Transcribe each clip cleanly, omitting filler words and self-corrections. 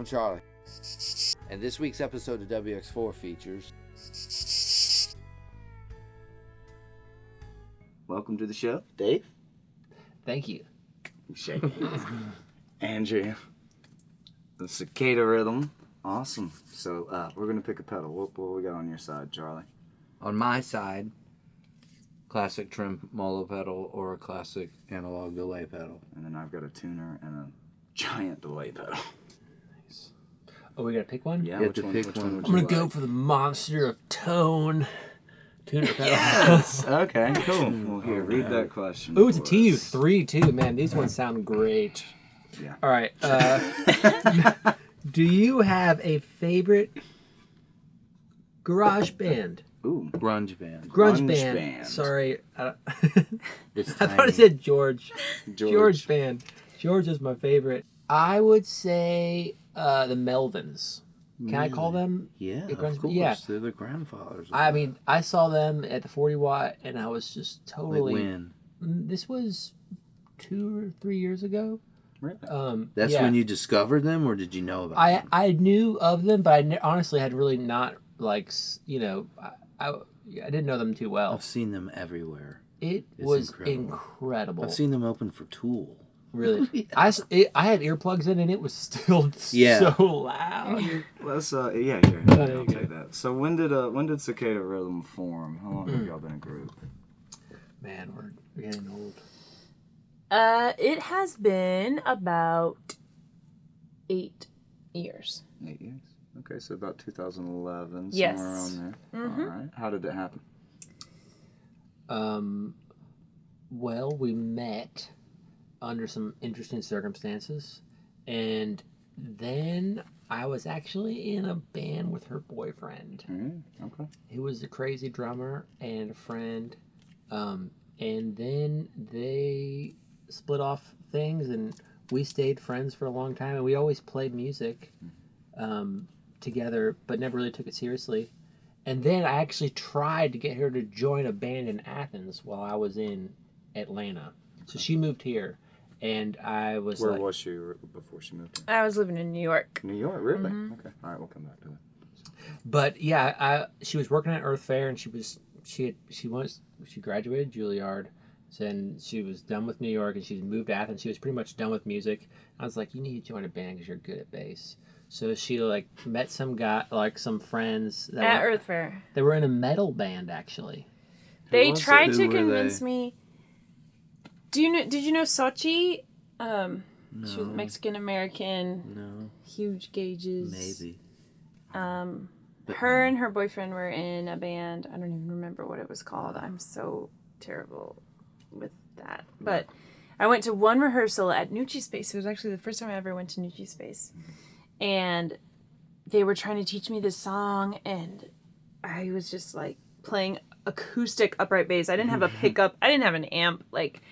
Charlie, and this week's episode of WX4 features... Welcome to the show, Dave. Thank you. Shake it. Andrea. The Cicada Rhythm. Awesome. So we're going to pick a pedal. What we got on your side, Charlie? On my side, classic tremolo pedal or a classic analog delay pedal. And then I've got a tuner and a giant delay pedal. Nice. Oh, we got to pick one? Yeah, You have which to one, pick which one. one would I'm you going to go like? for the monster of tone. Tuner pedal. Yes! Okay, cool. Well, here, read that question. Ooh, it's a for us. TU3 too, man. These ones sound great. Yeah. All right. Do you have a favorite garage band? Ooh. Grunge band. Grunge band. Sorry. It's I thought tiny. it said George. George band. George is my favorite. I would say the Melvins. Can I call them? Yeah, a of grunge- course. yeah. They're the grandfathers. I mean, I saw them at the 40 Watt, and I was just like totally. when? This was 2 or 3 years ago. Really? That's yeah. when you discovered them, or did you know about them? I knew of them, but I honestly had really not I didn't know them too well. I've seen them everywhere. It It's was incredible. incredible. I've seen them open for Tool. Really. I had earplugs in, and it was still Yeah. so loud. Let's here. there I'll you take that. So when did Cicada Rhythm form? How long have y'all been a group? Man, we're getting old. It has been about 8 years. 8 years. Okay, so about 2011, Yes. somewhere around there. Mhm. All right. How did it happen? Well, we met under some interesting circumstances, and then I was actually in a band with her boyfriend. Okay. He was a crazy drummer and a friend, and then they split off things, and we stayed friends for a long time, and we always played music together, but never really took it seriously. And then I actually tried to get her to join a band in Athens while I was in Atlanta. So she moved here, and I was Where like, was she before she moved here? I was living in New York. New York, really? Mhm. Okay. All right, we'll come back to that. but yeah, she was working at Earth Fair, and she graduated Juilliard, and she was done with New York, and she moved to Athens. She was pretty much done with music. I was like, you need to join a band because you're good at bass. So she met some some friends that At were, Earth Fair. They were in a metal band actually. They was it? tried Who to were convince they? me. Did you know Sochi? She was No. Mexican American, No, huge gauges. maybe. But Her no. and her boyfriend were in a band. I don't even remember what it was called. I'm so terrible with that. But I went to one rehearsal at Nucci Space. It was actually the first time I ever went to Nucci Space. And they were trying to teach me this song, and I was just like playing acoustic upright bass. I didn't have a pickup. I didn't have an amp. Like,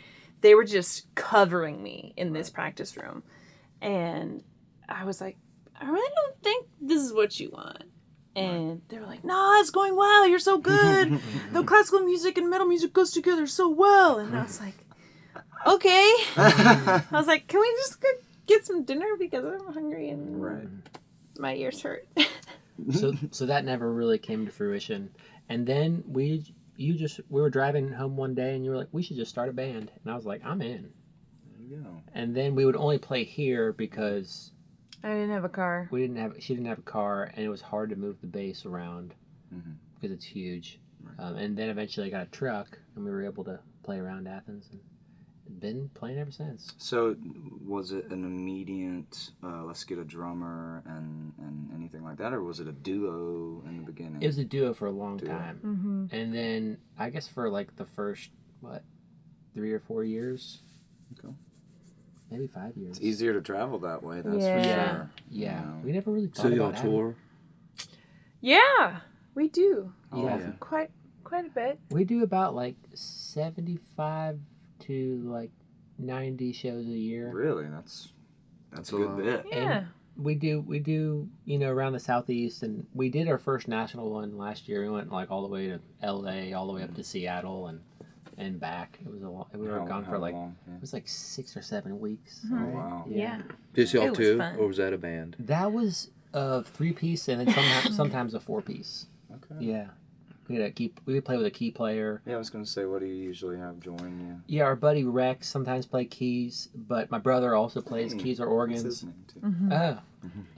they were just covering me in this practice room. And I was like, I really don't think this is what you want. And they were like, no, it's going well. You're so good. The classical music and metal music goes together so well. And I was like, okay. I was like, can we just go get some dinner because I'm hungry and Right. my ears hurt. So that never really came to fruition. And then we were driving home one day, and you were like, we should just start a band. And I was like, I'm in. There you go. And then we would only play here because I didn't have a car. she didn't have a car, and it was hard to move the bass around because it's huge. Right. And then eventually I got a truck, and we were able to play around Athens, and been playing ever since. So, was it an immediate, let's get a drummer and anything like that, or was it a duo in the beginning? It was a duo for a long Duo. time. Mm-hmm. And then I guess for the first 3 or 4 years, Okay. maybe 5 years. It's easier to travel that way, that's Yeah. for Yeah, sure. yeah. You know. We never really So thought y'all about having- tour? Yeah, we do. How Yeah. often? Quite a bit. We do about 75 to 90 shows a year. Really? That's a a good lot. bit. Yeah. We do around the southeast, and we did our first national one last year. We went all the way to LA, all the way up to Seattle, and and back. It was a long, we were gone for like it was like 6 or 7 weeks. Oh wow. Yeah. Just y'all It was two, fun. or was that a band? That was a 3-piece and then sometimes a 4-piece. Okay. Yeah. We would play with a key player. Yeah, I was gonna say, what do you usually have join you? Yeah, our buddy Rex sometimes play keys, but my brother also plays keys or What's organs. his name too?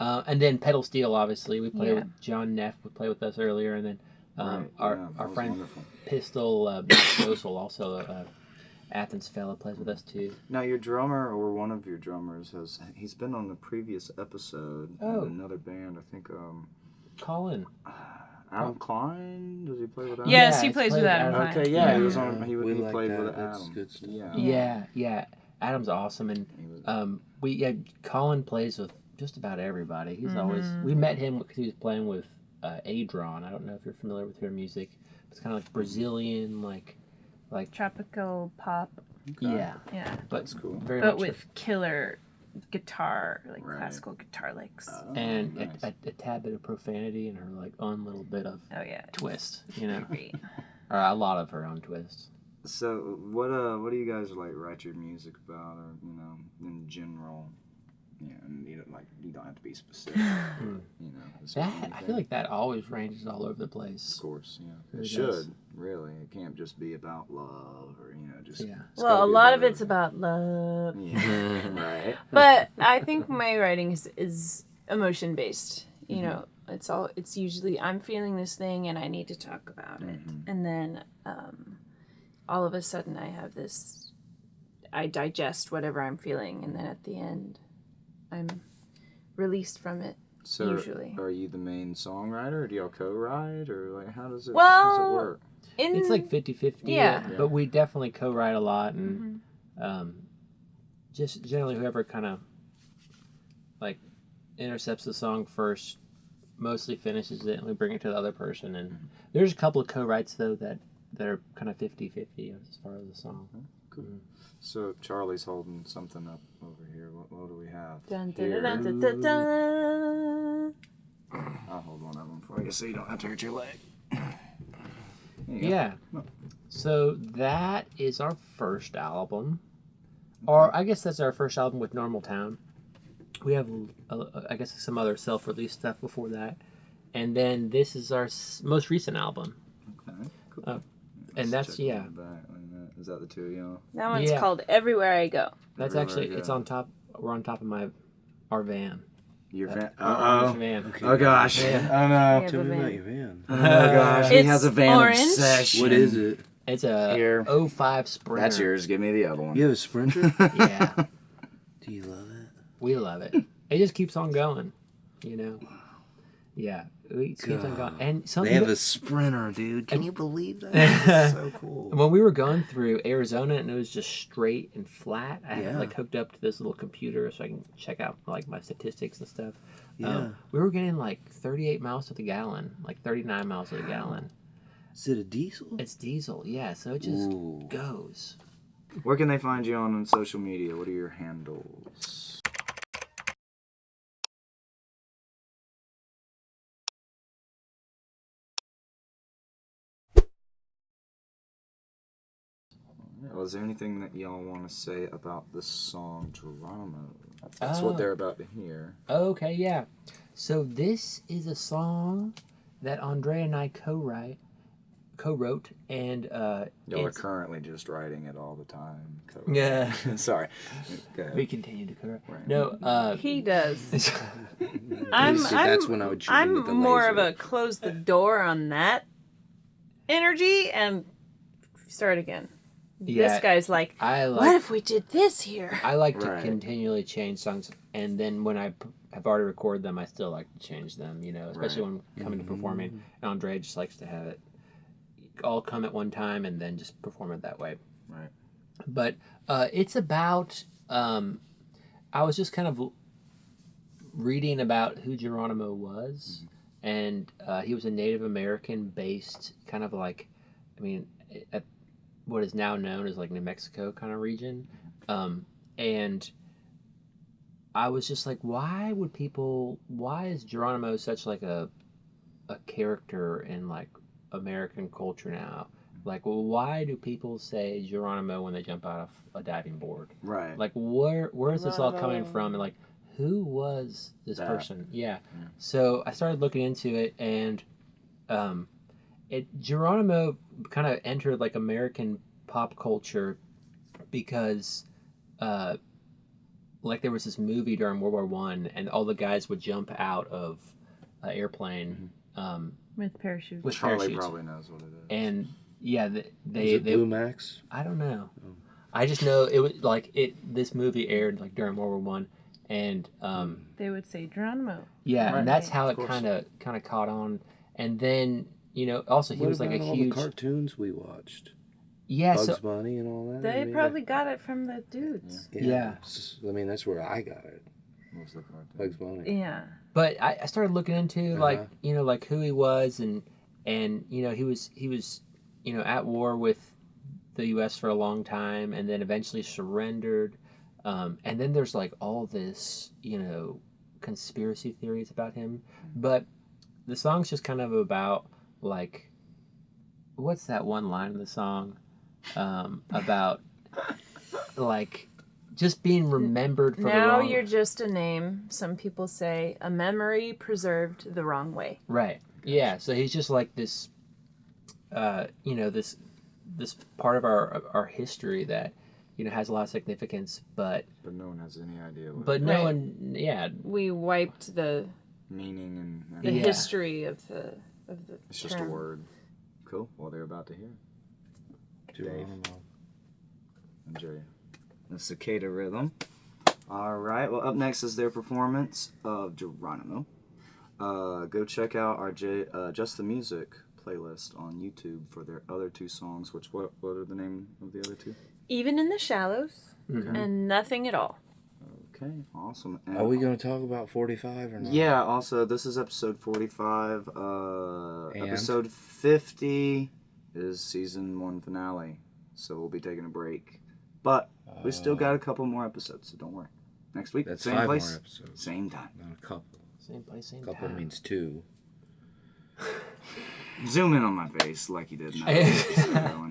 And then pedal steel, obviously. We play Yeah. with John Neff would play with us earlier, and then Right, our that was friend wonderful. Pistol Matt Stossel, also Athens fella, plays with us too. Now your drummer, or one of your drummers, he's been on the previous episode Oh. in another band. I think Colin. Adam Klein. Does he play with Adam? Yes, Yeah, he he's plays played with with Adam Adam. Klein. Okay, yeah, he was Yeah. on. He We like played that. with That's Adam. good stuff. Yeah. Yeah. Adam's awesome, and He was- Colin plays with just about everybody. He's always we met him because he was playing with Adron. I don't know if you're familiar with her music. It's kind of like Brazilian, like Tropical pop. yeah, Yeah. but That's cool. very But much with killer guitar, like Right. classical guitar licks. Oh, and nice. a tad bit of profanity and her like own little bit of Oh yeah. twist, you know, Great. or a lot of her own twist. So what do you guys like write your music about, or in general? Yeah, and you don't have to be specific. It's That one I thing. feel like that always ranges all over the place. Of course, yeah. It It does. should, really. It can't just be about love or, just... Yeah. it's Well, gotta a be lot of bit it's about love. Yeah, right. But I think my writing is emotion based. You know, it's usually I'm feeling this thing and I need to talk about it. And then all of a sudden I digest whatever I'm feeling, and then at the end I'm released from it. So, Usually. are you the main songwriter, or do y'all co-write, or like how does it Well, work? It's like 50-50. Yeah. But we definitely co-write a lot, and just generally whoever kind of like intercepts the song first mostly finishes it, and we bring it to the other person. And there's a couple of co-writes though that are kind of 50-50 as far as the song. Cool. So Charlie's holding something up over here. What do we have? Dun, Here. dun, dun, dun, dun, dun. I'll hold one of them for you, so you don't have to hurt your leg. There you go. Yeah. So that is our first album. Or I guess that's our first album with Normal Town. We have, I guess, some other self-release stuff before that. And then this is our most recent album. Okay, cool. And Let's that's, check yeah. on the back. Wait a minute. Is that the two of y'all? That one's Yeah. called Everywhere I Go. That's Everywhere actually, I go. it's on top, we're on top of our van. Your van? Our Uh-oh. van. Oh, gosh. Yeah. Oh, We no. have Tell a me van. about your van. Oh, gosh. He It's has a van orange. obsession. What is it? It's a Here. 05 Sprinter. That's yours. Give me the other one. You have a Sprinter? Yeah. Do you love it? We love it. It just keeps on going, you know? Yeah. It keeps on going. And They have a Sprinter, dude. Can you believe that? That's so cool. when we were going through Arizona and it was just straight and flat, I had Yeah. like hooked up to this little computer so I can check out like my statistics and stuff. Yeah. We were getting like 38 miles to the gallon, like 39 miles to the gallon. Is it a diesel? It's diesel, yeah, so it just Ooh. goes. Where can they find you on social media? What are your handles? Was there anything that y'all want to say about the song Geronimo? That's what they're about to hear. Okay, yeah. So this is a song that Andrea and I co-wrote, and Y'all are it's- currently just writing it all the time. Yeah. Sorry. Go ahead. we continue to co-write. Right. No, He does. That's when I would shoot him with the I'm more of laser. a close the door on that energy and start again. Yeah, This guy's like, I what like if we did this here? I like to Right. continually change songs, and then when I have already recorded them, I still like to change them. You know, especially when coming to performing. And Andrea just likes to have it all come at one time and then just perform it that way. Right. But it's about. I was just kind of reading about who Geronimo was, and he was a Native American based kind of like, I mean, at what is now known as like New Mexico kind of region. And I was just like, why is Geronimo such like a character in like American culture now? Like, well, why do people say Geronimo when they jump out of a diving board? Right. Like, where is this all coming Bravo. from? And like, who was this That. person? Yeah. Yeah. So I started looking into it, and Geronimo kind of entered like American pop culture because like there was this movie during World War One, and all the guys would jump out of an airplane With parachutes. with Charlie parachutes. probably knows what it is. And yeah, Is they it Blue Max? I don't know. Oh. I just know it was like this movie aired like during World War One, and They would say Geronimo. yeah, Right. and that's how Of it course. kind of caught on. And then also he What was like about a all huge the cartoons we watched? yeah. Bugs So Bunny and all that. They I mean, probably got it from the dudes. Yeah. I mean, that's where I got it. What was the cartoon? Bugs Bunny. Yeah. but I started looking into like Uh-huh. like who he was, and he was at war with the U.S. for a long time, and then eventually surrendered. And then there's like all this conspiracy theories about him, but the song's just kind of about like what's that one line in the song about like just being remembered for the Now wrong you're just a name. Some people say a memory preserved the wrong way. right. Yeah, so he's just like this this part of our history that has a lot of significance, but But no one has any idea what no Right. one We wiped the meaning and Yeah. history of the it's just a term. word. Cool. Well, they're about to hear. Geronimo. Andrea. The Cicada Rhythm. All right. Well, up next is their performance of Geronimo. Go check out our Just the Music playlist on YouTube for their other two songs. What are the name of the other two? Even in the Shallows and Nothing at All. Okay. Awesome. And Are we going to talk about 45 or not? Yeah. Also, this is episode 45. And? Episode 50 is season 1 finale. So we'll be taking a break. But we still got a couple more episodes, so don't worry. Next week, That's same 5 place, more episodes. same time. Not a couple. same place, same Couple time. means 2. Zoom in on my face like you did now.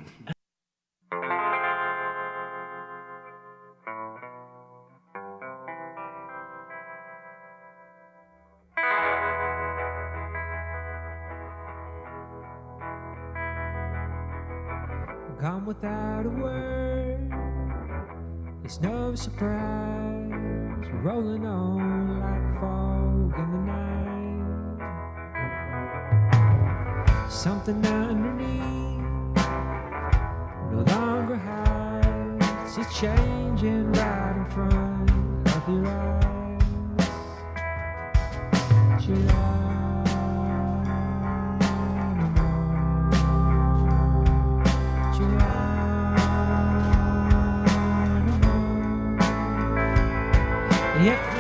Gone without a word. It's no surprise. We're rolling on like fog in the night. Something underneath no longer hides. It's changing right in front of your eyes. Geronimo. If